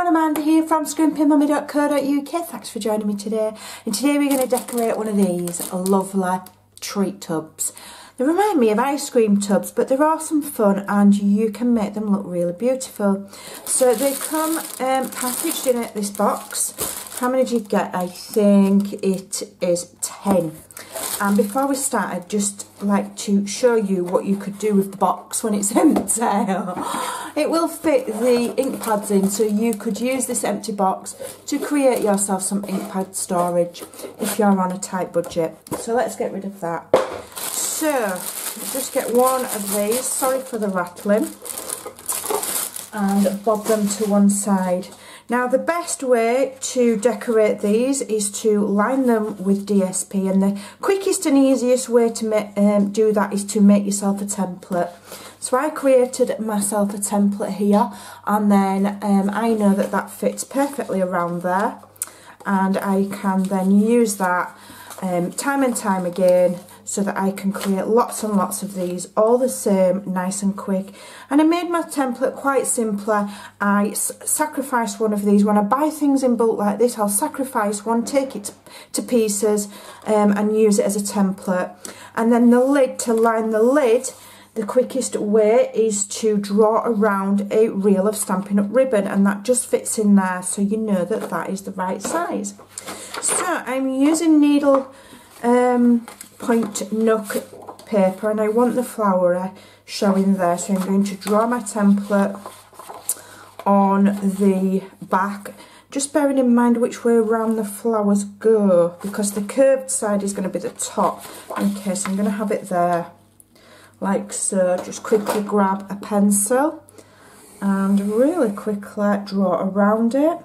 everyone, Amanda here from Scrimpingmommy.co.uk. Thanks for joining me today. And today we're going to decorate one of these lovely treat tubs. They remind me of ice cream tubs, but they're awesome fun and you can make them look really beautiful. So they come packaged in this box. How many did you get? I think it is 10. And before we start, I'd just like to show you what you could do with the box when it's empty. It will fit the ink pads in, so you could use this empty box to create yourself some ink pad storage if you're on a tight budget. So let's get rid of that. So, just get one of these, sorry for the rattling, and bob them to one side. Now the best way to decorate these is to line them with DSP, and the quickest and easiest way to do that is to make yourself a template. So I created myself a template here, and then I know that that fits perfectly around there, and I can then use that time and time again so that I can create lots and lots of these, all the same, nice and quick. And I made my template quite simpler. I sacrificed one of these. When I buy things in bulk like this, I'll sacrifice one, take it to pieces and use it as a template. And then the lid, to line the lid, the quickest way is to draw around a reel of Stampin' Up! Ribbon, and that just fits in there, so you know that that is the right size. So I'm using needle point nook paper, and I want the flower showing there, so I'm going to draw my template on the back, just bearing in mind which way around the flowers go, because the curved side is going to be the top. Okay, so I'm going to have it there like so. Just quickly grab a pencil and really quickly draw around it.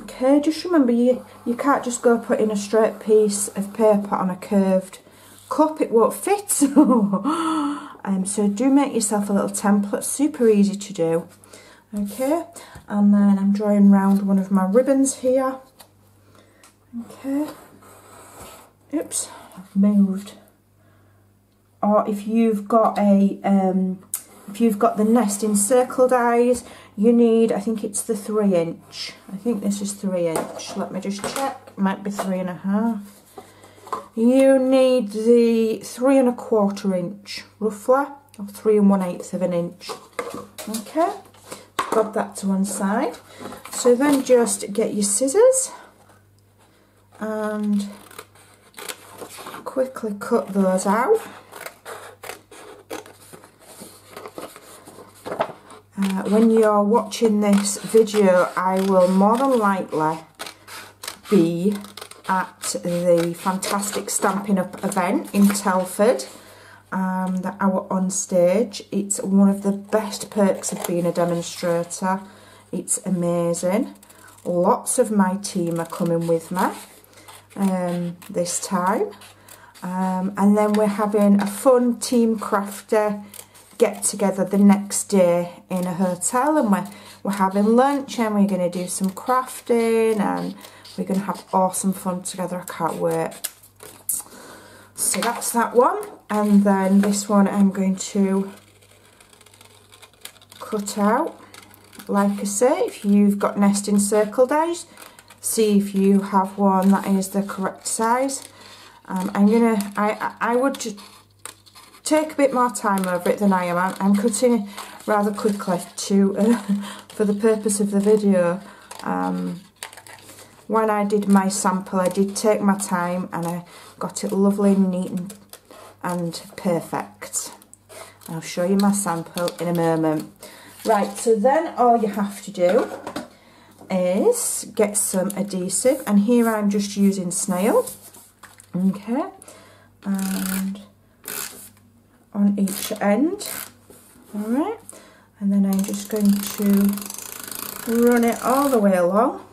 Okay, just remember you can't just go putting a straight piece of paper on a curved cup, it won't fit. So do make yourself a little template, super easy to do. Okay, and then I'm drawing around one of my ribbons here. Okay, oops, I've moved. Or if you've got the nest encircled eyes, you need, I think it's the 3-inch. I think this is 3-inch. Let me just check. It might be 3.5. You need the 3 1/4 inch, roughly, or 3 1/8 of an inch. Okay, grab that to one side. So then just get your scissors and quickly cut those out. When you're watching this video, I will more than likely be at the fantastic Stampin' Up! Event in Telford, that hour on stage. It's one of the best perks of being a demonstrator. It's amazing. Lots of my team are coming with me this time, and then we're having a fun team crafter get together the next day in a hotel, and we're having lunch, and we're going to do some crafting, and we're going to have awesome fun together. I can't wait. So that's that one, and then this one I'm going to cut out. Like I say, if you've got nest encircled eyes, see if you have one that is the correct size. I would just take a bit more time over it than I am. I'm cutting rather quickly to for the purpose of the video. When I did my sample, I did take my time and I got it lovely and neat and perfect. I'll show you my sample in a moment. Right, so then all you have to do is get some adhesive, and here I'm just using snail. Okay, and on each end, alright, and then I'm just going to run it all the way along,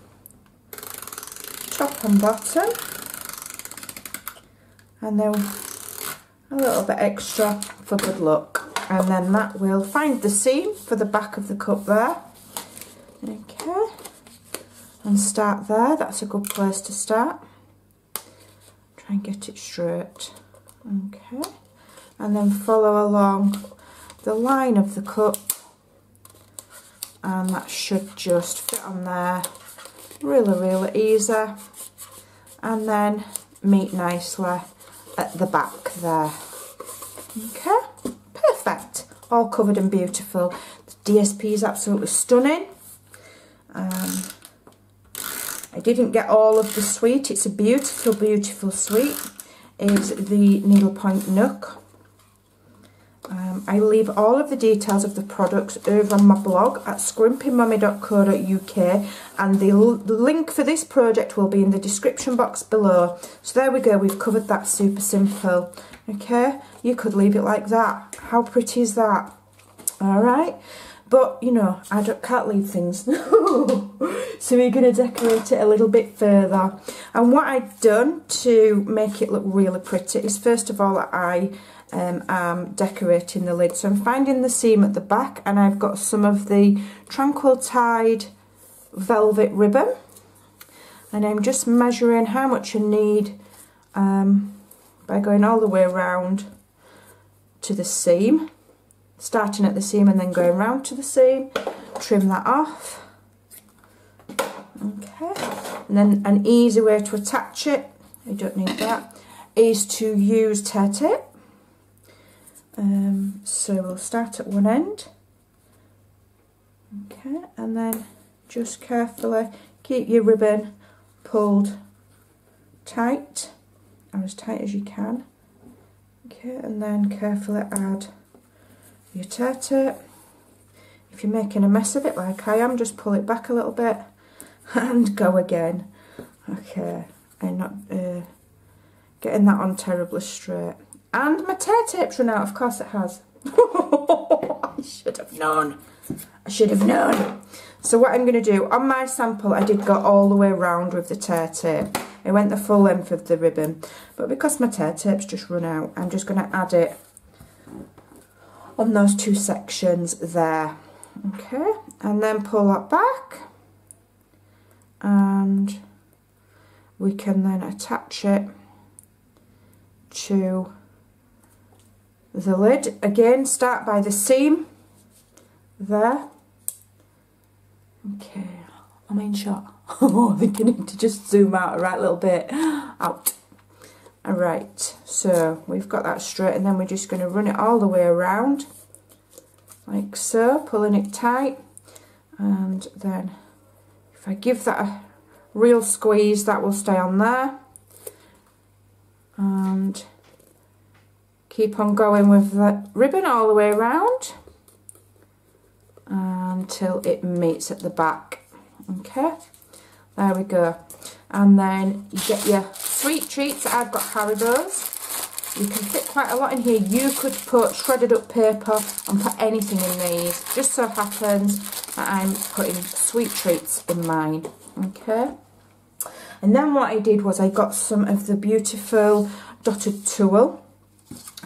top and bottom, and then a little bit extra for good luck, and then that will find the seam for the back of the cup there. Okay, and start there. That's a good place to start. Try and get it straight. Okay, and then follow along the line of the cup and that should just fit on there really easy, and then meet nicely at the back there. Okay, perfect, all covered and beautiful. The DSP is absolutely stunning. I didn't get all of the suite. It's a beautiful suite. Is the needlepoint nook. I leave all of the details of the products over on my blog at scrimpingmommy.co.uk, and the link for this project will be in the description box below. So there we go, we've covered that super simple. Okay, you could leave it like that. How pretty is that? Alright, but you know, I can't leave things. So we're going to decorate it a little bit further. And what I've done to make it look really pretty is, first of all, I am decorating the lid. So I'm finding the seam at the back, and I've got some of the Tranquil Tide velvet ribbon, and I'm just measuring how much I need by going all the way around to the seam, starting at the seam and then going round to the seam. Trim that off. Okay, and then an easy way to attach it, I don't need that, is to use tear tape. So we'll start at one end, okay, and then just carefully keep your ribbon pulled tight, or as tight as you can, okay, and then carefully add your tear tape. If you're making a mess of it like I am, just pull it back a little bit and go again. Okay, I'm not getting that on terribly straight. And my tear tape's run out, of course it has. I should have known. I should have known. So what I'm going to do, on my sample I did go all the way around with the tear tape. I went the full length of the ribbon. But because my tear tape's just run out, I'm just going to add it on those two sections there. Okay, and then pull that back. And we can then attach it to the lid. Again, start by the seam there. Okay, I'm in shot. I think I need to just zoom out a right little bit. Out. Alright, so we've got that straight, and then we're just going to run it all the way around like so, pulling it tight, and then if I give that a real squeeze, that will stay on there, and keep on going with the ribbon all the way around until it meets at the back. Okay, there we go. And then you get your sweet treats. I've got Haribo's. You can fit quite a lot in here. You could put shredded up paper and put anything in these. Just so happens that I'm putting sweet treats in mine. Okay. And then what I did was I got some of the beautiful dotted tulle,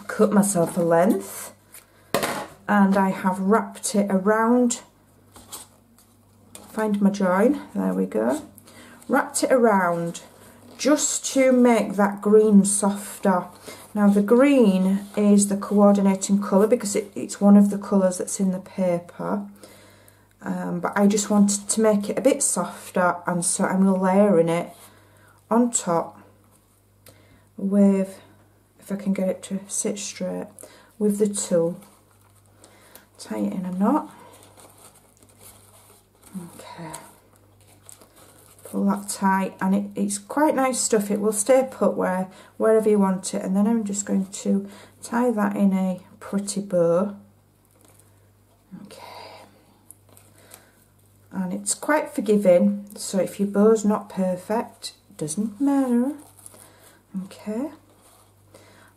cut myself a length, and I have wrapped it around. Find my join. There we go. Wrapped it around just to make that green softer. Now the green is the coordinating colour because it's one of the colours that's in the paper, but I just wanted to make it a bit softer, and so I'm layering it on top with, if I can get it to sit straight, with the tulle. Tie it in a knot. Okay. Pull that tight, and it's quite nice stuff. It will stay put wherever you want it. And then I'm just going to tie that in a pretty bow. Okay. And it's quite forgiving, so if your bow's not perfect, doesn't matter. Okay.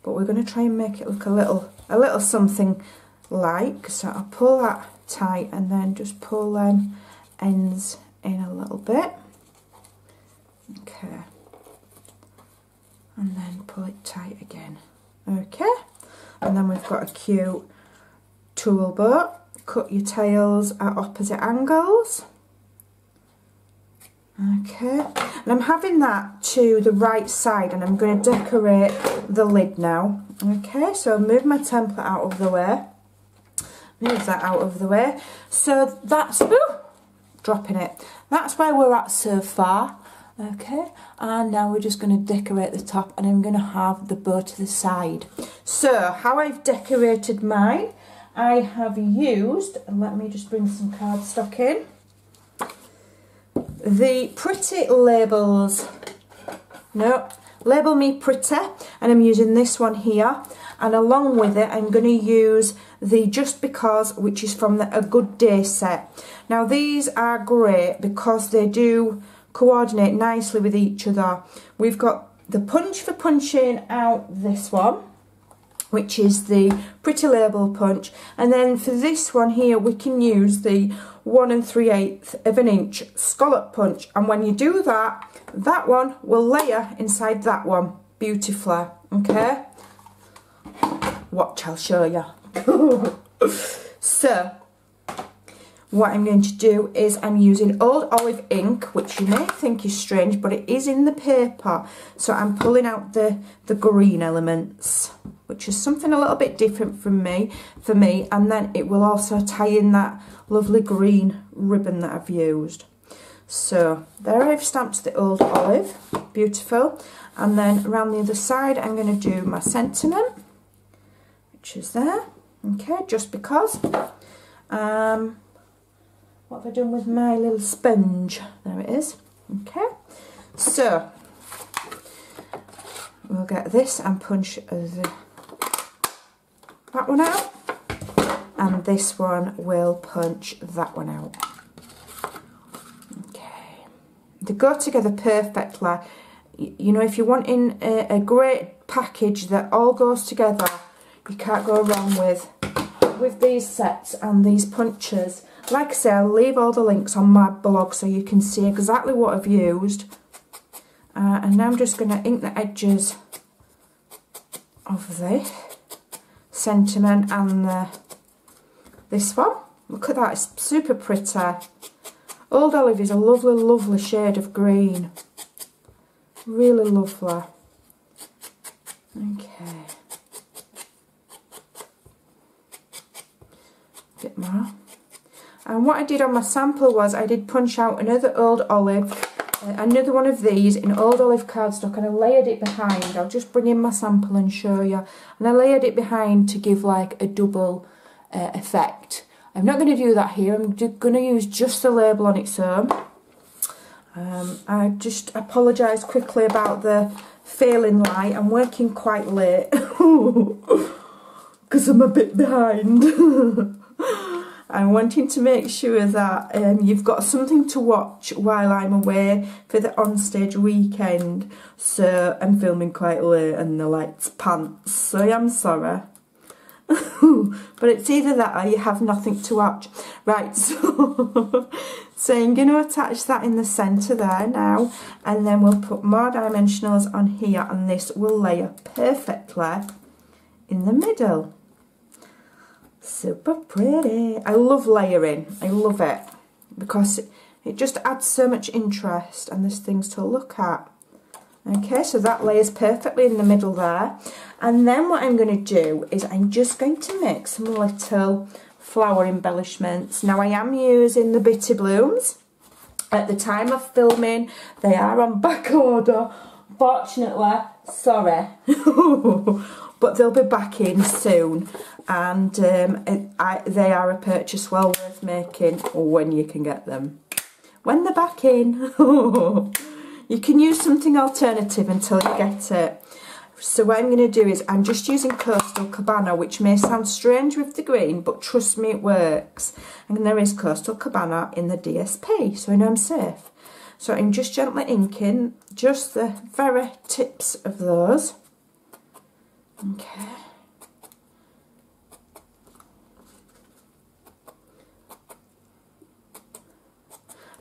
But we're going to try and make it look a little something like. So I'll pull that tight and then just pull them ends in a little bit. Okay, and then pull it tight again. Okay, and then we've got a cute tulle bow. Cut your tails at opposite angles. Okay, and I'm having that to the right side, and I'm going to decorate the lid now. Okay, so I'll move my template out of the way. move that out of the way. So that's, dropping it. That's where we're at so far. Okay, and now we're just going to decorate the top, and I'm going to have the bow to the side. So how I've decorated mine, I have used, and let me just bring some cardstock in, the Pretty Labels. No, Label Me Pretty, and I'm using this one here, and along with it I'm going to use the Just Because, which is from the A Good Day set. Now these are great because they do coordinate nicely with each other. We've got the punch for punching out this one, which is the Pretty Label punch, and then for this one here we can use the 1 3/8 of an inch scallop punch, and when you do that, that one will layer inside that one beautifully. Okay, watch, I'll show you. So what I'm going to do is I'm using Old Olive ink, which you may think is strange, but it is in the paper. So I'm pulling out the green elements, which is something a little bit different for me, and then it will also tie in that lovely green ribbon that I've used. So there I've stamped the Old Olive, beautiful, and then around the other side I'm going to do my sentiment, which is there. Okay, Just Because. What have I done with my little sponge? There it is. Okay, so we'll get this and punch that one out, and this one will punch that one out. Okay, they go together perfectly. You know, if you're wanting a great package that all goes together, you can't go wrong with these sets and these punches. Like I say, I'll leave all the links on my blog so you can see exactly what I've used. And now I'm just going to ink the edges of the sentiment and this one. Look at that, it's super pretty. Old Olive is a lovely, lovely shade of green. Really lovely. Okay. A bit more. And what I did on my sample was I did punch out another Old Olive, another one of these in Old Olive cardstock, and I layered it behind. I'll just bring in my sample and show you. And I layered it behind to give like a double effect. I'm not going to do that here. I'm going to use just the label on its own. I just apologise quickly about the failing light. I'm working quite late because I'm a bit behind. I'm wanting to make sure that you've got something to watch while I'm away for the onstage weekend. So I'm filming quite late and the light's pants, so I'm sorry. But it's either that or you have nothing to watch. Right, so I'm going to attach that in the centre there now, and then we'll put more dimensionals on here, and this will layer perfectly in the middle. Super pretty. I love layering. I love it because it just adds so much interest and there's things to look at. Okay, so that layers perfectly in the middle there. And then what I'm going to do is I'm just going to make some little flower embellishments. Now I am using the Bitty Blooms. At the time of filming, they are on back order. Fortunately, sorry. But they'll be back in soon, and they are a purchase well worth making when you can get them. When they're back in, you can use something alternative until you get it. So what I'm going to do is I'm just using Coastal Cabana, which may sound strange with the green, but trust me, it works. And there is Coastal Cabana in the DSP, so I know I'm safe. So I'm just gently inking just the very tips of those. Okay.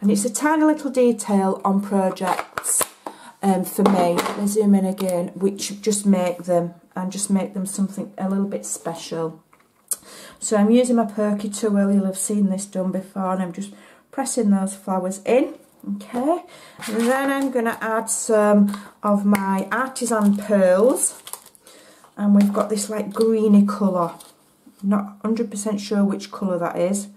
And it's a tiny little detail on projects for me. Let me zoom in again, which just make them something a little bit special. So I'm using my perky tool. You'll have seen this done before, and I'm just pressing those flowers in. Okay, and then I'm going to add some of my artisan pearls. And we've got this like greeny colour. Not 100% sure which colour that is.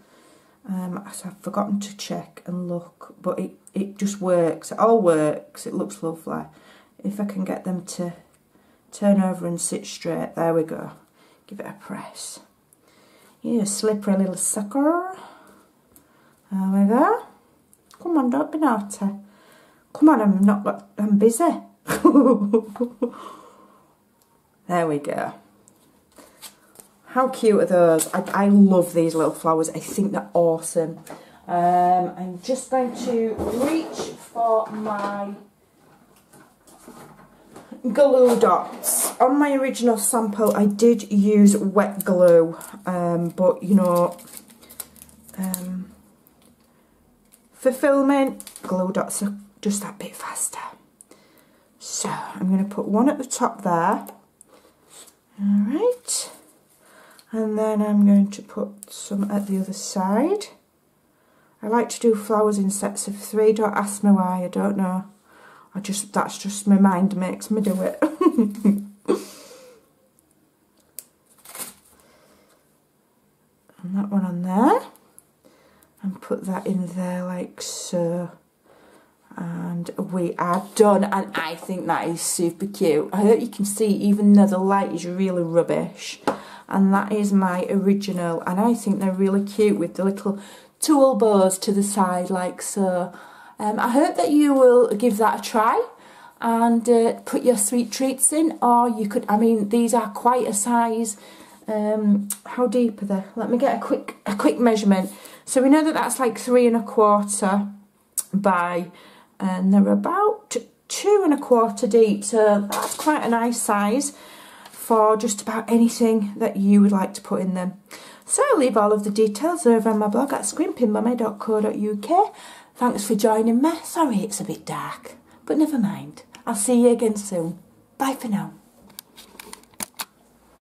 So I've forgotten to check and look, but it just works. It all works. It looks lovely. If I can get them to turn over and sit straight. There we go. Give it a press. You slippery little sucker. There we go. Come on, don't be naughty. Come on, I'm busy. There we go. How cute are those? I love these little flowers. I think they're awesome. I'm just going to reach for my glue dots. On my original sample, I did use wet glue, but you know, for filming, glue dots are just that bit faster. So I'm going to put one at the top there. Alright. And then I'm going to put some at the other side. I like to do flowers in sets of 3. Don't ask me why, I don't know. That's just my mind makes me do it. And that one on there. And put that in there like so. And we are done, and I think that is super cute. I hope you can see, even though the light is really rubbish. And that is my original, and I think they're really cute with the little tulle bows to the side like so. I hope that you will give that a try and put your sweet treats in, or you could, I mean, these are quite a size. How deep are they? Let me get a quick measurement. So we know that that's like 3 1/4 by, and they're about 2 1/4 deep, so that's quite a nice size for just about anything that you would like to put in them. So I'll leave all of the details over on my blog at scrimpingmommy.co.uk. Thanks for joining me. Sorry it's a bit dark, but never mind. I'll see you again soon. Bye for now.